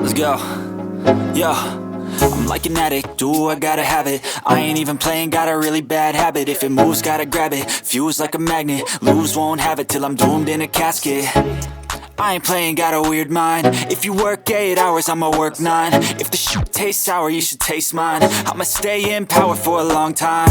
Let's go. Yo, I'm like an addict, do I gotta have it. I ain't even playing, got a really bad habit. If it moves, gotta grab it, fuse like a magnet. Lose, won't have it till I'm doomed in a casket. I ain't playing, got a weird mind. If you work 8 hours, I'ma work 9. If the shit tastes sour, you should taste mine. I'ma stay in power for a long time.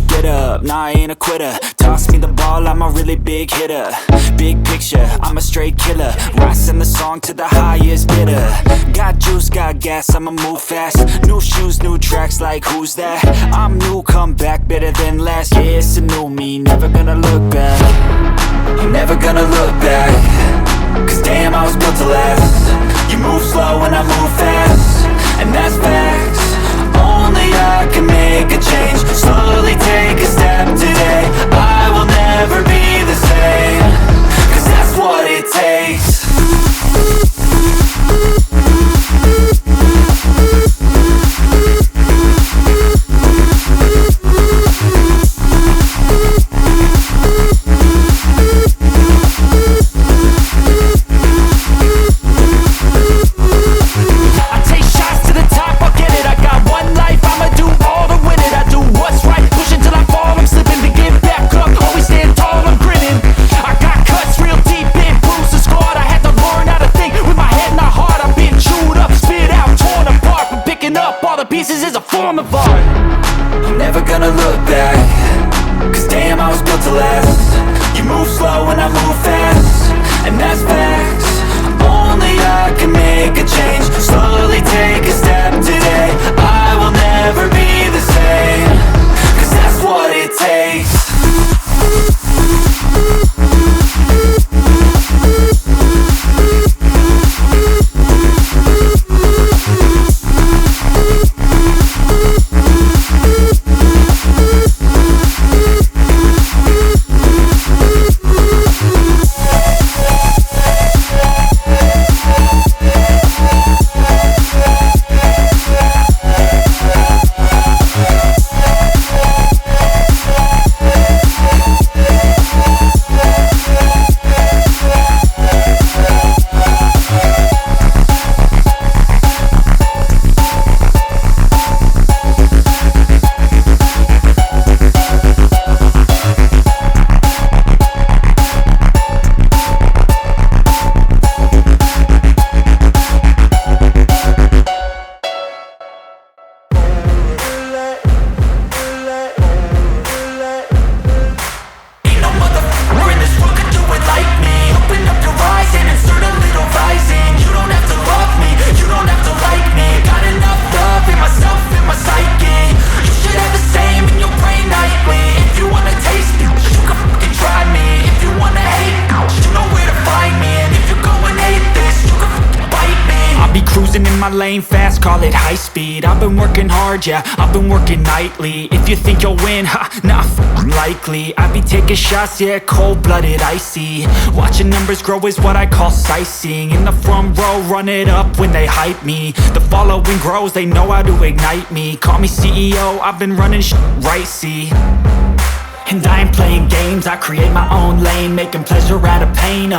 Get up, nah, I ain't a quitter. Toss me the ball, I'm a really big hitter. Big picture, I'm a straight killer. Rising the song to the highest bidder. Got juice, got gas, I'ma move fast. New shoes, new tracks, like who's that? I'm new, come back, better than last. Yeah, it's a new me, never gonna look back. I'm never gonna look back. Cause damn, I was built to last. You move slow and I move fast, and that's facts. Only I can make a change. Slowly take a step today. I will never be the same. Cause that's what it takes. Pieces is a form of art. I'm never gonna look back. Cause damn, I was built to last. You move slow and I move fast, and that's facts. Only I can make a change. Slowly take a step today. I will never be the same. Cause that's what it takes. Lane fast, call it high speed. I've been working hard, yeah, I've been working nightly. If you think you'll win, ha, not likely. I be taking shots, yeah, cold-blooded, icy. Watching numbers grow is what I call sightseeing. In the front row, run it up when they hype me. The following grows, they know how to ignite me. Call me CEO, I've been running right, see. And I ain't playing games, I create my own lane, making pleasure out of pain,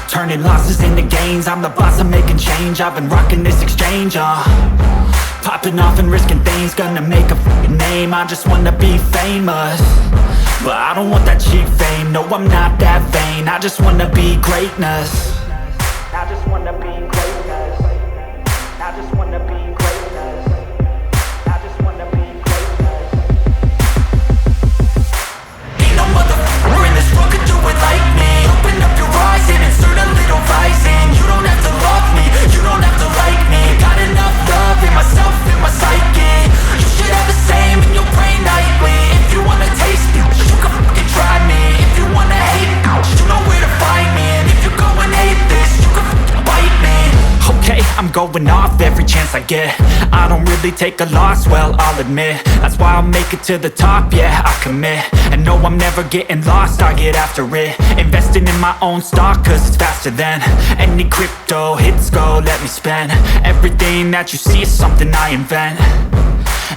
turning losses into gains. I'm the boss, I'm making change. I've been rocking this exchange, popping off and risking things. Gonna make a f***ing name. I just wanna be famous, but I don't want that cheap fame. No, I'm not that vain. I just wanna be greatness. I just wanna be greatness. I just wanna be greatness. I just wanna be greatness. Ain't no motherfucker in this world could do it like me. Open up your eyes and insert a little rising. You don't have to love me, you don't have to like me. Got enough love in myself, in my psyche. You should have the same in your brain nightly. If you wanna taste me, you can fucking try me. If you wanna hate me, you know where to find me. And if you go and hate this, you can fucking bite me. Okay, I'm going off every chance I get. I don't really take a loss, well, I'll admit. That's why I'll make it to the top, yeah, I commit. And no, I'm never getting lost, I get after it. Investing in my own stock, cause it's faster than any crypto hits go, let me spend. Everything that you see is something I invent.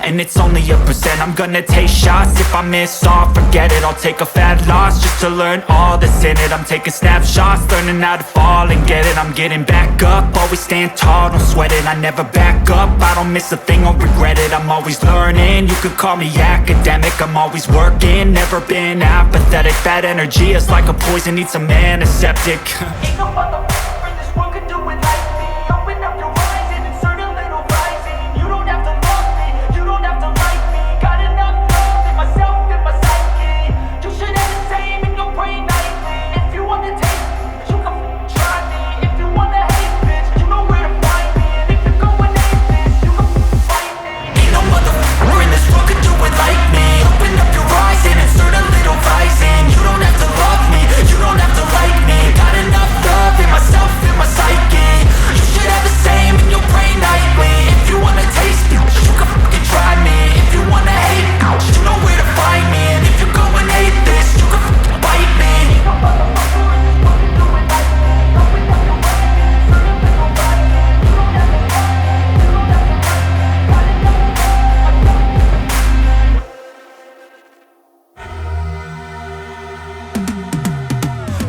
and it's only a percent. I'm gonna take shots, if I miss all, forget it. I'll take a fat loss just to learn all that's in it. I'm taking snapshots, learning how to fall and get it. I'm getting back up, always stand tall, don't sweat it. I never back up, I don't miss a thing, I'll regret it. I'm always learning, you could call me academic. I'm always working, never been apathetic. That energy is like a poison, needs some antiseptic. Ain't no motherfucker in this world could do it like me. Open up your eyes and insert a little rising. You don't have to love me, you don't have to like me. Got enough love in myself, in my psyche. You should have the same in your brain nightly. If you wanna taste me, you can try me. If you wanna hate bitch, you know where to find me. And if you're going hate bitch, you can fight me. Ain't no motherfucker in this world could do it like me. Open up your eyes and insert a little rising. You don't have to love me, you don't have to like me. Got enough love in myself, in my psyche. You should have the same in your brain nightly. If you wanna taste me, you can fucking try me. If you wanna hate, you know where to find me. And if you're going hate this, you can fucking bite me.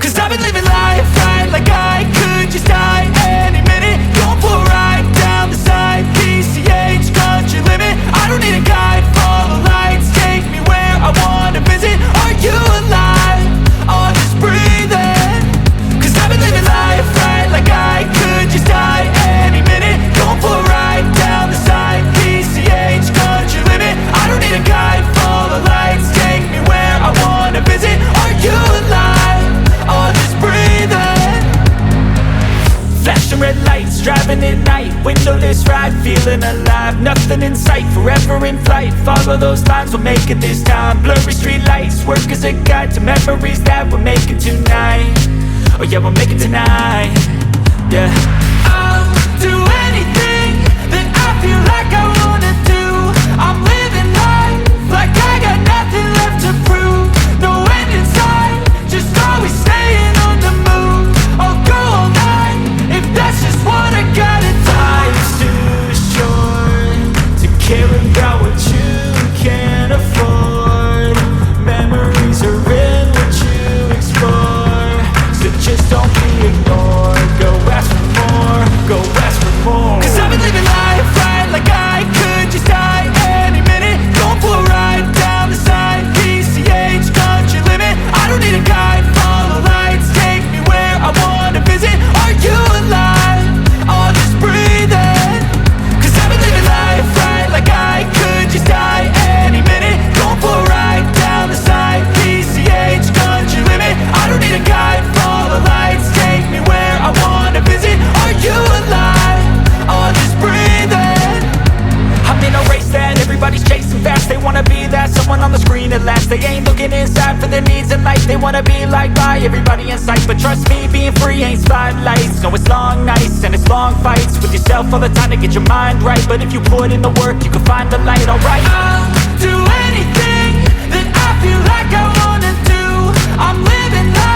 Cause I've been living life right like I could just die any minute. Going for a ride down the side, PCH, country limit. I don't need a guide, follow lights, take me where I wanna visit. Are you alive? Or just breathing? Cause I've been living life right like I could just die any minute. Going for a ride down the side, PCH, country limit. I don't need a guide, follow lights, take me where I wanna visit. Are you alive? Or just breathing? Flashing red lights, driving at night, windowless ride, feeling alive. Nothing in sight, forever in flight. Follow those lines, we'll make it this time. Blurry street lights, work as a guide to memories that we're making tonight. Oh yeah, we'll make it tonight. Yeah. I'll do anything that I feel like I wanna do. I'm living life like I got nothing left to prove. No end in sight, just always staying on the move. I'll go all night if that's just what I gotta do. Life's too short to care about what you can't afford. Memories are in what you explore, so just don't be ignored. Go ask for more, go ask for more. Cause I've been living life right like I could just die any minute. Going for a ride down the side, PCH, country limit. I don't need a guide, follow lights, take me where I wanna visit. Are you alive? Or just breathing? Cause I've been living life right like I could just die any minute. Going for a ride down the side, PCH, country limit. I don't need a guide, follow lights, take me where I wanna visit. Are you alive? Or just breathing? I'm in a race that everybody's chasing fast. They wanna be that someone on the screen at last. They ain't looking inside for their needs in life. They wanna be liked by everybody in sight. But trust me, being free ain't spotlights. No, it's long nights and it's long fights with yourself all the time to get your mind right. But if you put in the work, you can find the light, alright. I'll do anything that I feel like I wanna do. I'm living life